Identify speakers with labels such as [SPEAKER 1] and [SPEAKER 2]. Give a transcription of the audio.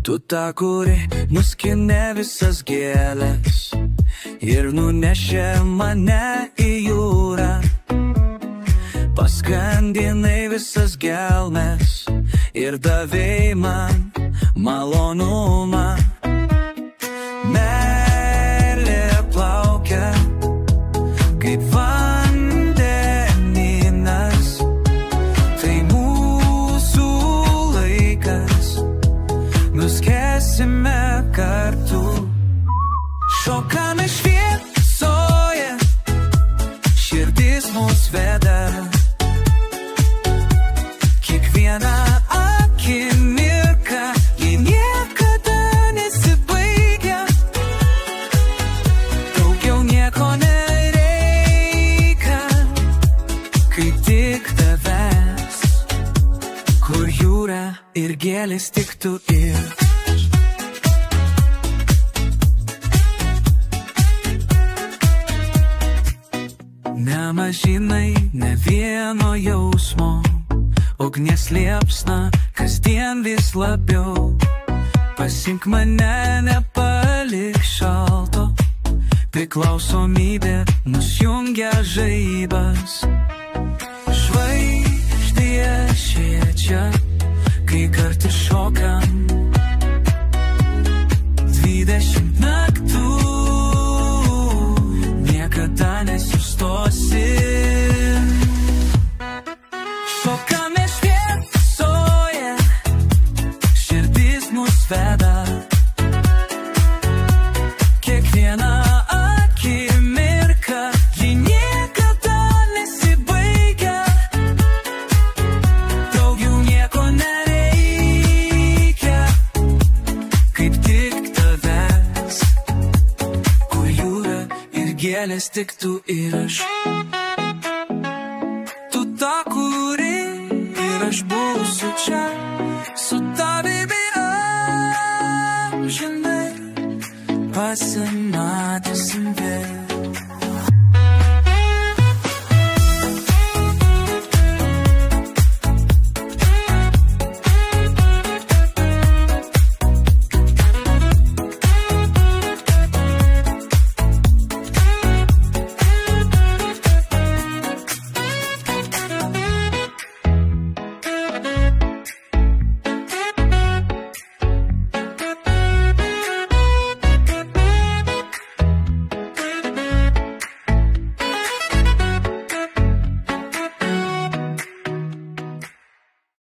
[SPEAKER 1] Tu ta, kuri nuskynė visas gėles ir nunešė mane į jūrą. Paskandinai visas gelmes ir davei man malonumą. Meilė plaukia kaip vandenynas, tai mūsų laikas, nuskęsime kartu. Šokame šviesoje, širdis mus veda. Kiekviena akimirka, ji niekada nesibaigia. Daugiau nieko nereikia, kai tik tavęs, kur jūra ir gėlės tiktų ir. Nemažinai ne vieno jausmo, ugnies liepsna kasdien vis labiau. Pasink mane, nepalik šalto, priklausomybė mus jungia žaibas. Žvaigždėje šviečia, kai kartu šokam 20 naktų, niekada nesustosim. Šokame šviesoje, širdis mus veda. Kiekviena akimirka, ji niekada nesibaigia. Daugiau nieko nereikia, kaip tik tavęs, kur jūra ir gėlės tiktų ir aš. Tu ta, kuri ir aš būsiu čia, su tavimi amžinai pasimatysim vėl.